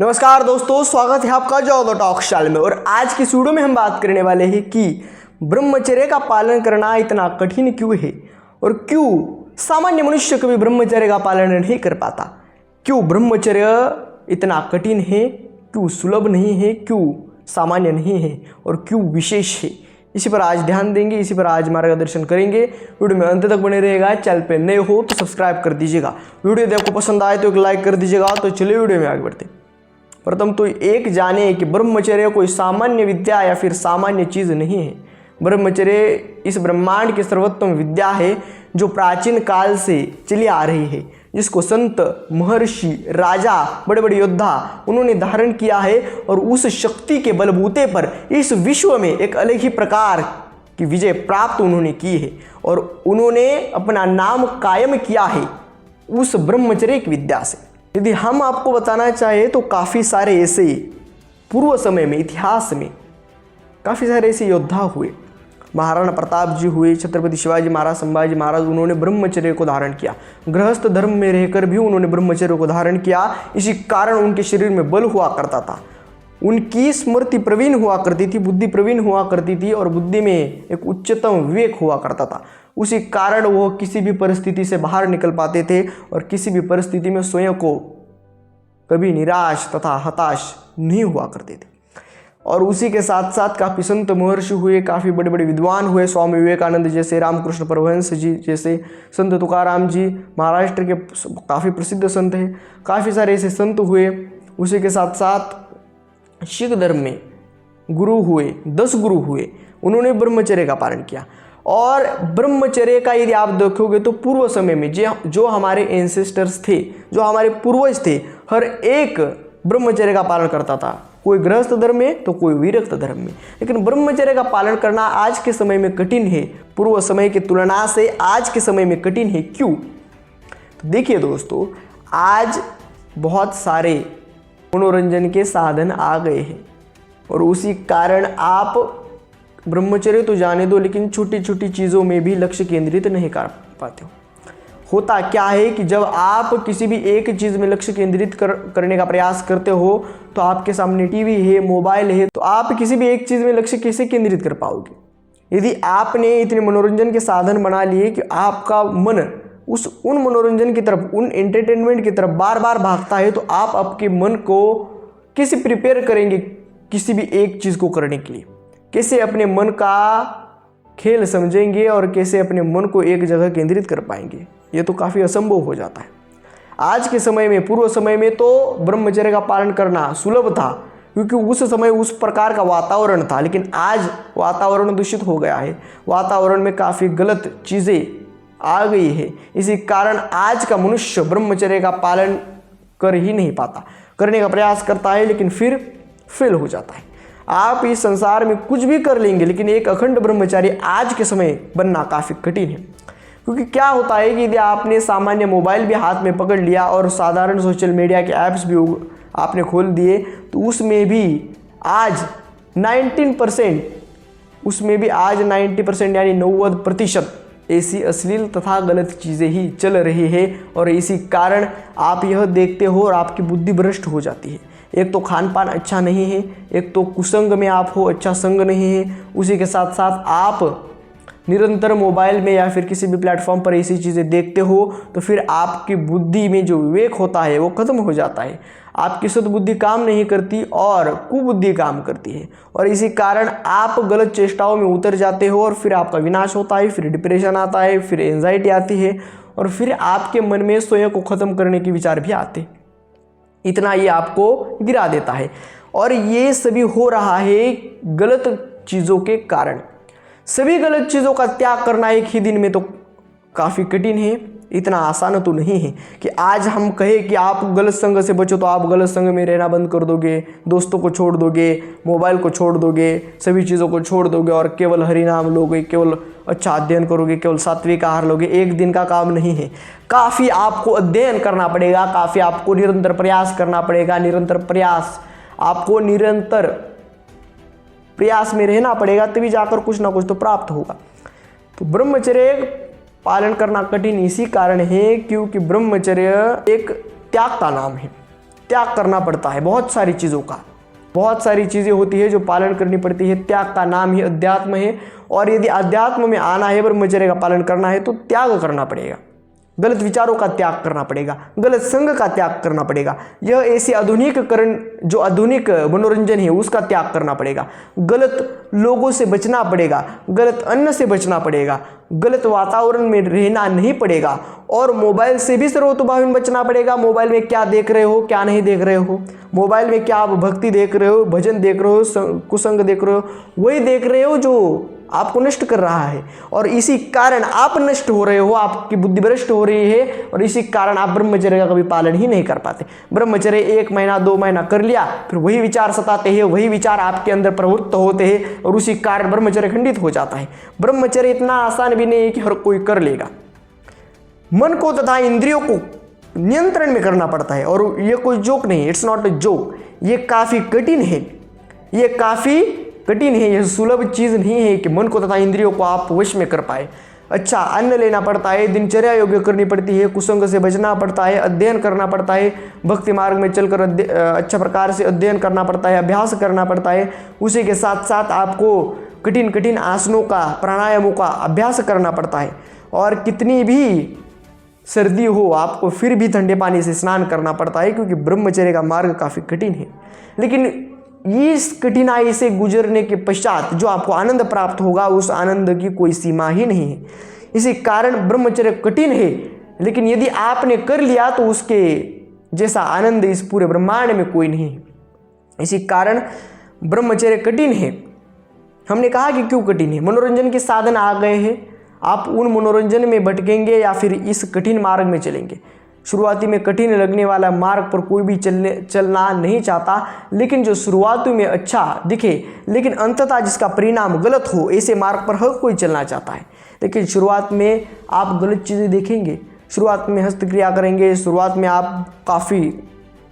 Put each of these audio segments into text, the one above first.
नमस्कार दोस्तों, स्वागत है आपका जॉब टॉक चैनल में। और आज की वीडियो में हम बात करने वाले हैं कि ब्रह्मचर्य का पालन करना इतना कठिन क्यों है और क्यों सामान्य मनुष्य कभी ब्रह्मचर्य का पालन नहीं कर पाता। क्यों ब्रह्मचर्य इतना कठिन है, क्यों सुलभ नहीं है, क्यों सामान्य नहीं है और क्यों विशेष है, इसी पर आज ध्यान देंगे, इसी पर आज मार्गदर्शन करेंगे। वीडियो में अंत तक बने रहेगा। चैनल पे नए हो तो सब्सक्राइब कर दीजिएगा। वीडियो यदि आपको पसंद आए तो एक लाइक कर दीजिएगा। तो चलिए वीडियो में आगे बढ़ते। प्रथम तो एक जाने कि ब्रह्मचर्य कोई सामान्य विद्या या फिर सामान्य चीज़ नहीं है। ब्रह्मचर्य इस ब्रह्मांड की सर्वोत्तम विद्या है जो प्राचीन काल से चली आ रही है, जिसको संत, महर्षि, राजा, बड़े बड़े योद्धा उन्होंने धारण किया है और उस शक्ति के बलबूते पर इस विश्व में एक अलग ही प्रकार की विजय प्राप्त उन्होंने की है और उन्होंने अपना नाम कायम किया है उस ब्रह्मचर्य की विद्या से। यदि हम आपको बताना चाहें तो काफ़ी सारे ऐसे पूर्व समय में इतिहास में काफ़ी सारे ऐसे योद्धा हुए। महाराणा प्रताप जी हुए, छत्रपति शिवाजी महाराज, संभाजी महाराज, उन्होंने ब्रह्मचर्य को धारण किया। गृहस्थ धर्म में रहकर भी उन्होंने ब्रह्मचर्य को धारण किया। इसी कारण उनके शरीर में बल हुआ करता था, उनकी स्मृति प्रवीण हुआ करती थी, बुद्धि प्रवीण हुआ करती थी और बुद्धि में एक उच्चतम विवेक हुआ करता था। उसी कारण वो किसी भी परिस्थिति से बाहर निकल पाते थे और किसी भी परिस्थिति में स्वयं को कभी निराश तथा हताश नहीं हुआ करते थे। और उसी के साथ साथ काफ़ी संत महर्षि हुए, काफ़ी बड़े बड़े विद्वान हुए। स्वामी विवेकानंद जैसे, रामकृष्ण परमहंस जी जैसे, संत तुकाराम जी महाराष्ट्र के काफ़ी प्रसिद्ध संत हैं। काफ़ी सारे ऐसे संत हुए। उसी के साथ साथ सिख धर्म में गुरु हुए, 10 गुरु हुए, उन्होंने ब्रह्मचर्य का पालन किया। और ब्रह्मचर्य का यदि आप देखोगे तो पूर्व समय में जो हमारे एंसेस्टर्स थे, जो हमारे पूर्वज थे, हर एक ब्रह्मचर्य का पालन करता था। कोई गृहस्थ धर्म में तो कोई विरक्त धर्म में। लेकिन ब्रह्मचर्य का पालन करना आज के समय में कठिन है, पूर्व समय की तुलना से आज के समय में कठिन है। क्यों? तो देखिए दोस्तों, आज बहुत सारे मनोरंजन के साधन आ गए हैं और उसी कारण आप ब्रह्मचर्य तो जाने दो, लेकिन छोटी छोटी चीज़ों में भी लक्ष्य केंद्रित नहीं कर पाते हो। होता क्या है कि जब आप किसी भी एक चीज़ में लक्ष्य केंद्रित करने का प्रयास करते हो तो आपके सामने टीवी है, मोबाइल है, तो आप किसी भी एक चीज़ में लक्ष्य कैसे केंद्रित कर पाओगे? यदि आपने इतने मनोरंजन के साधन बना लिए कि आपका मन उन मनोरंजन की तरफ, उन एंटरटेनमेंट की तरफ बार बार भागता है, तो आप आपके मन को कैसे प्रिपेयर करेंगे किसी भी एक चीज़ को करने के लिए? कैसे अपने मन का खेल समझेंगे और कैसे अपने मन को एक जगह केंद्रित कर पाएंगे? ये तो काफ़ी असंभव हो जाता है आज के समय में। पूर्व समय में तो ब्रह्मचर्य का पालन करना सुलभ था क्योंकि उस समय उस प्रकार का वातावरण था। लेकिन आज वातावरण दूषित हो गया है, वातावरण में काफ़ी गलत चीज़ें आ गई है। इसी कारण आज का मनुष्य ब्रह्मचर्य का पालन कर ही नहीं पाता, करने का प्रयास करता है लेकिन फिर फेल हो जाता है। आप इस संसार में कुछ भी कर लेंगे लेकिन एक अखंड ब्रह्मचारी आज के समय बनना काफ़ी कठिन है। क्योंकि क्या होता है कि यदि आपने सामान्य मोबाइल भी हाथ में पकड़ लिया और साधारण सोशल मीडिया के ऐप्स भी आपने खोल दिए तो उसमें भी आज 19% उसमें भी आज 90% यानी 90% ऐसी अश्लील तथा गलत चीज़ें ही चल रही है। और इसी कारण आप यह देखते हो और आपकी बुद्धि भ्रष्ट हो जाती है। एक तो खान पान अच्छा नहीं है, एक तो कुसंग में आप हो, अच्छा संग नहीं है। उसी के साथ साथ आप निरंतर मोबाइल में या फिर किसी भी प्लेटफॉर्म पर ऐसी चीज़ें देखते हो तो फिर आपकी बुद्धि में जो विवेक होता है वो खत्म हो जाता है। आपकी सद्बुद्धि काम नहीं करती और कुबुद्धि काम करती है और इसी कारण आप गलत चेष्टाओं में उतर जाते हो और फिर आपका विनाश होता है, फिर डिप्रेशन आता है, फिर एंजाइटी आती है और फिर आपके मन में स्वयं को ख़त्म करने के विचार भी आते हैं। इतना ये आपको गिरा देता है और ये सभी हो रहा है गलत चीज़ों के कारण। सभी गलत चीज़ों का त्याग करना एक ही दिन में तो काफ़ी कठिन है, इतना आसान तो नहीं है कि आज हम कहें कि आप गलत संग से बचो तो आप गलत संग में रहना बंद कर दोगे, दोस्तों को छोड़ दोगे, मोबाइल को छोड़ दोगे, सभी चीज़ों को छोड़ दोगे और केवल हरि नाम लोगे, केवल अच्छा अध्ययन करोगे, केवल सात्विक आहार लोगे। एक दिन का काम नहीं है, काफ़ी आपको अध्ययन करना पड़ेगा, काफ़ी आपको निरंतर प्रयास करना पड़ेगा। निरंतर प्रयास, आपको निरंतर प्रयास में रहना पड़ेगा, तभी जाकर कुछ ना कुछ तो प्राप्त होगा। तो ब्रह्मचर्य पालन करना कठिन इसी कारण है क्योंकि ब्रह्मचर्य एक त्याग का नाम है। त्याग करना पड़ता है बहुत सारी चीज़ों का। बहुत सारी चीज़ें होती है जो पालन करनी पड़ती है। त्याग का नाम ही अध्यात्म है, और यदि अध्यात्म में आना है, ब्रह्मचर्य का पालन करना है, तो त्याग करना पड़ेगा। गलत विचारों का त्याग करना पड़ेगा, गलत संग का त्याग करना पड़ेगा। यह ऐसे आधुनिकीकरण, जो आधुनिक मनोरंजन है, उसका त्याग करना पड़ेगा। गलत लोगों से बचना पड़ेगा, गलत अन्न से बचना पड़ेगा, गलत वातावरण में रहना नहीं पड़ेगा, और मोबाइल से भी सर्वतोभावी बचना पड़ेगा। मोबाइल में क्या देख रहे हो, क्या नहीं देख रहे हो, मोबाइल में क्या आप भक्ति देख रहे हो, भजन देख रहे हो, कुसंग देख रहे हो, वही देख रहे हो जो आपको नष्ट कर रहा है, और इसी कारण आप नष्ट हो रहे हो, आपकी बुद्धि भ्रष्ट हो रही है, और इसी कारण आप ब्रह्मचर्य का कभी पालन ही नहीं कर पाते। ब्रह्मचर्य 1 महीना 2 महीना कर लिया, फिर वही विचार सताते हैं, वही विचार आपके अंदर प्रवृत्त होते हैं, और उसी कारण ब्रह्मचर्य खंडित हो जाता है। ब्रह्मचर्य इतना आसान भी नहीं है कि हर कोई कर लेगा। मन को तथा इंद्रियों को नियंत्रण में करना पड़ता है, और ये कोई जोक नहीं, इट्स नॉट अ जोक। ये काफ़ी कठिन है, ये काफ़ी कठिन है, यह सुलभ चीज़ नहीं है कि मन को तथा इंद्रियों को आप वश में कर पाए। अच्छा अन्न लेना पड़ता है, दिनचर्या योग्य करनी पड़ती है, कुसंग से बचना पड़ता है, अध्ययन करना पड़ता है, भक्ति मार्ग में चलकर अच्छा प्रकार से अध्ययन करना पड़ता है, अभ्यास करना पड़ता है। उसी के साथ साथ आपको कठिन कठिन आसनों का, प्राणायामों का अभ्यास करना पड़ता है, और कितनी भी सर्दी हो आपको फिर भी ठंडे पानी से स्नान करना पड़ता है, क्योंकि ब्रह्मचर्य का मार्ग काफ़ी कठिन है। लेकिन इस कठिनाई से गुजरने के पश्चात जो आपको आनंद प्राप्त होगा, उस आनंद की कोई सीमा ही नहीं है। इसी कारण ब्रह्मचर्य कठिन है, लेकिन यदि आपने कर लिया तो उसके जैसा आनंद इस पूरे ब्रह्मांड में कोई नहीं है। इसी कारण ब्रह्मचर्य कठिन है। हमने कहा कि क्यों कठिन है, मनोरंजन के साधन आ गए हैं, आप उन मनोरंजन में भटकेंगे या फिर इस कठिन मार्ग में चलेंगे। शुरुआती में कठिन लगने वाला मार्ग पर कोई भी चलना नहीं चाहता, लेकिन जो शुरुआती में अच्छा दिखे लेकिन अंततः जिसका परिणाम गलत हो, ऐसे मार्ग पर हर कोई चलना चाहता है। लेकिन शुरुआत में आप गलत चीज़ें देखेंगे, शुरुआत में हस्तक्रिया करेंगे, शुरुआत में आप काफ़ी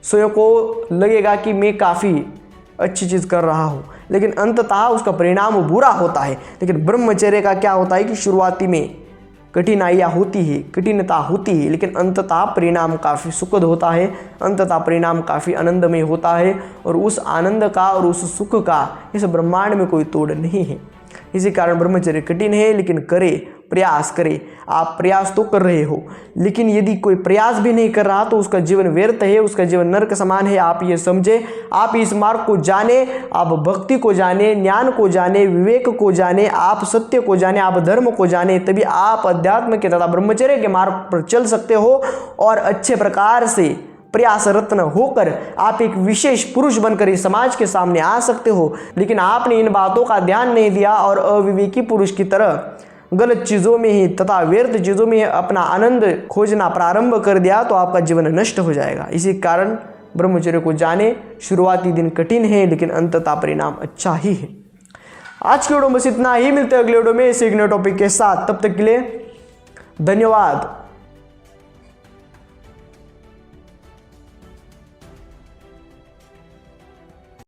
स्वयं को लगेगा कि मैं काफ़ी अच्छी चीज़ कर रहा हूँ, लेकिन अंततः उसका परिणाम बुरा होता है। लेकिन ब्रह्मचर्य का क्या होता है कि शुरुआती में कठिनाइयाँ होती है, कठिनता होती है, लेकिन अंततः परिणाम काफ़ी सुखद होता है, अंततः परिणाम काफ़ी आनंदमय होता है, और उस आनंद का और उस सुख का इस ब्रह्मांड में कोई तोड़ नहीं है। इसी कारण ब्रह्मचर्य कठिन है, लेकिन करे, प्रयास करें। आप प्रयास तो कर रहे हो, लेकिन यदि कोई प्रयास भी नहीं कर रहा तो उसका जीवन व्यर्थ है, उसका जीवन नरक समान है। आप ये समझे, आप इस मार्ग को जाने, आप भक्ति को जाने, ज्ञान को जाने, विवेक को जाने, आप सत्य को जाने, आप धर्म को जाने, तभी आप अध्यात्म के तथा ब्रह्मचर्य के मार्ग पर चल सकते हो, और अच्छे प्रकार से प्रयास रत्न होकर आप एक विशेष पुरुष बनकर इस समाज के सामने आ सकते हो। लेकिन आपने इन बातों का ध्यान नहीं दिया और अविवेकी पुरुष की तरह गलत चीज़ों में ही तथा व्यर्थ चीज़ों में ही अपना आनंद खोजना प्रारंभ कर दिया तो आपका जीवन नष्ट हो जाएगा। इसी कारण ब्रह्मचर्य को जाने, शुरुआती दिन कठिन है, लेकिन अंततः परिणाम अच्छा ही है। आज की वीडियो में बस इतना ही, मिलते हैं अगले वीडियो में इसी एक नए टॉपिक के साथ। तब तक के लिए धन्यवाद।